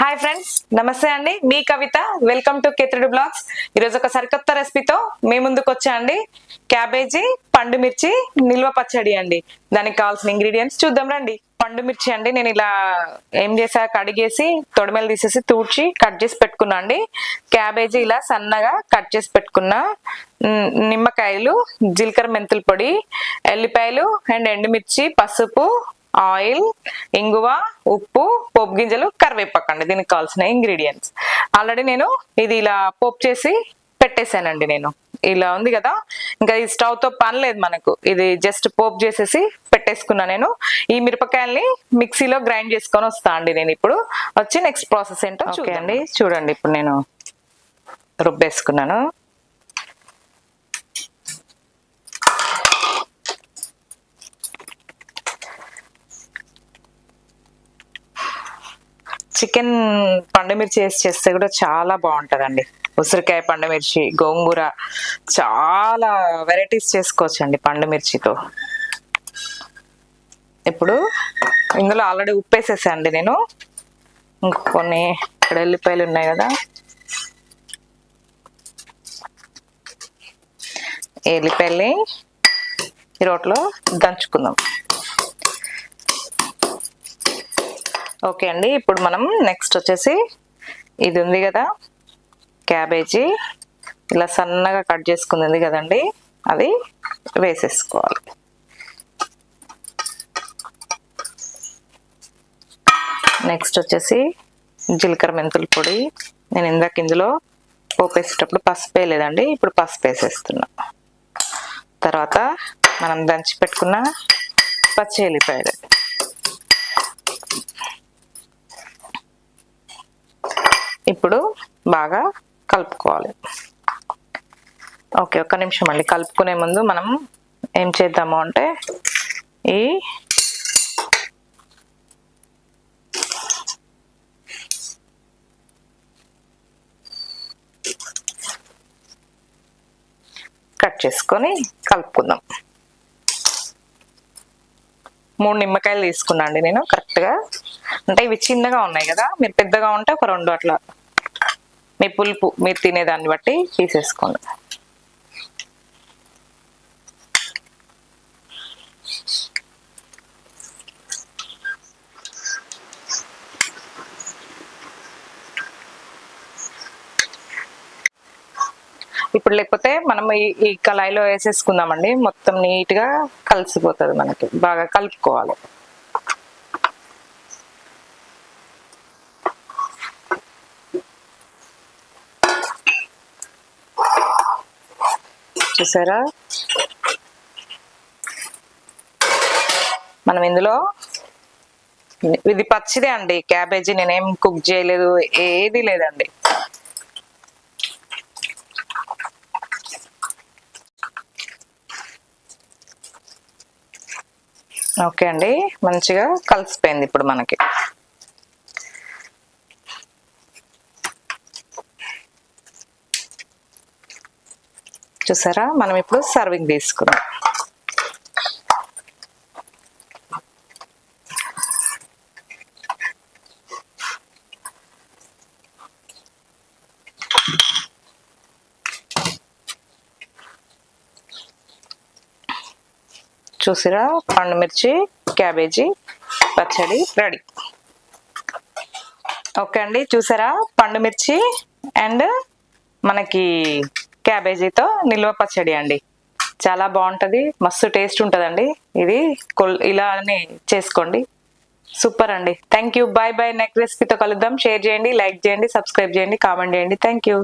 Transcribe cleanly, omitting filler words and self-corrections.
Hi friends, నమస్తే అండి. మీ కవిత. వెల్కమ్ టు కేత్రుడు బ్లాగ్స్. ఈరోజు ఒక సరికొత్త రెసిపీతో మీ ముందుకు వచ్చా అండి. క్యాబేజీ పండు మిర్చి నిల్వ పచ్చడి అండి. దానికి కావాల్సిన ఇంగ్రీడియంట్స్ చూద్దాం రండి. పండు మిర్చి అండి, నేను ఇలా ఏం చేసా, కడిగేసి తొడిమెలు తీసేసి తూడ్చి కట్ చేసి పెట్టుకున్నా అండి. క్యాబేజీ ఇలా సన్నగా కట్ చేసి పెట్టుకున్నా. నిమ్మకాయలు, జీలకర్ర మెంతుల పొడి, ఎల్లిపాయలు అండ్ ఎండుమిర్చి, పసుపు, ఆయిల్, ఇంగువ, ఉప్పు, పోపు గింజలు, కరివేపాకు అండి దీనికి కావాల్సిన ఇంగ్రీడియంట్స్. ఆల్రెడీ నేను ఇది ఇలా పోపు చేసి పెట్టేశానండి. నేను ఇలా ఉంది కదా, ఇంకా ఈ స్టవ్ తో పని లేదు మనకు. ఇది జస్ట్ పోపు చేసేసి పెట్టేసుకున్నా. నేను ఈ మిరపకాయల్ని మిక్సీలో గ్రైండ్ చేసుకొని వస్తా అండి. నేను ఇప్పుడు వచ్చి నెక్స్ట్ ప్రాసెస్ ఏంటో చూడండి. చూడండి, ఇప్పుడు నేను రుబ్బేసుకున్నాను. చికెన్ పండుమిర్చి వేసి చేస్తే కూడా చాలా బాగుంటుందండి. ఉసిరికాయ పండుమిర్చి, గోంగూర, చాలా వెరైటీస్ చేసుకోవచ్చు అండి పండుమిర్చితో. ఇప్పుడు ఇందులో ఆల్రెడీ ఉప్పు వేసేసానండి నేను. కొన్ని ఇక్కడ ఎల్లిపాయలు ఉన్నాయి కదా, ఎల్లిపాయల్ని ఈ రోట్లో దంచుకుందాం. ఓకే అండి, ఇప్పుడు మనం నెక్స్ట్ వచ్చేసి ఇది ఉంది కదా క్యాబేజీ, ఇలా సన్నగా కట్ చేసుకుంది కదండి, అది వేసేసుకోవాలి. నెక్స్ట్ వచ్చేసి జీలకర్ర మెంతుల పొడి. నేను ఇందాక ఇందులో పోపు వేసేటప్పుడు పసుపు వేయలేదండి, ఇప్పుడు పసుపు వేసేస్తున్నా. తర్వాత మనం దంచి పెట్టుకున్న పచ్చి ఎల్లిపాయలు, ఇప్పుడు బాగా కలుపుకోవాలి. ఓకే, ఒక్క నిమిషం అండి. కలుపుకునే ముందు మనం ఏం చేద్దాము అంటే, ఈ కట్ చేసుకొని కలుపుకుందాం. 3 నిమ్మకాయలు తీసుకున్నా అండి నేను కరెక్ట్గా. అంటే ఇవి చిన్నగా ఉన్నాయి కదా, మీరు పెద్దగా ఉంటే ఒక 2 అట్లా మీ పులుపు మీరు తినేదాన్ని బట్టి తీసేసుకోండి. ఇప్పుడు లేకపోతే మనం ఈ కళాయిలో వేసేసుకుందామండి. మొత్తం నీట్గా కలిసిపోతుంది మనకి. బాగా కలుపుకోవాలి. చూసారా, మనం ఇందులో ఇది పచ్చిదే అండి క్యాబేజీ, నేనేం కుక్ చేయలేదు, ఏది లేదండి. ఓకే అండి, మంచిగా కలిసిపోయింది ఇప్పుడు మనకి. చూసారా, మనం ఇప్పుడు సర్వింగ్ తీసుకున్నాం. చూసిరా, పండుమిర్చి క్యాబేజీ పచ్చడి రెడీ. ఓకే అండి, చూసారా, పండుమిర్చి అండ్ మనకి క్యాబేజీతో నిల్వ పచ్చడి అండి. చాలా బాగుంటుంది, మస్తు టేస్ట్ ఉంటుందండి. ఇది ఇలానే చేసుకోండి, సూపర్ అండి. Thank you, bye bye. Next రెసిపీతో కలుద్దాం. షేర్ చేయండి, లైక్ చేయండి, సబ్స్క్రైబ్ చేయండి, కామెంట్ చేయండి. Thank you.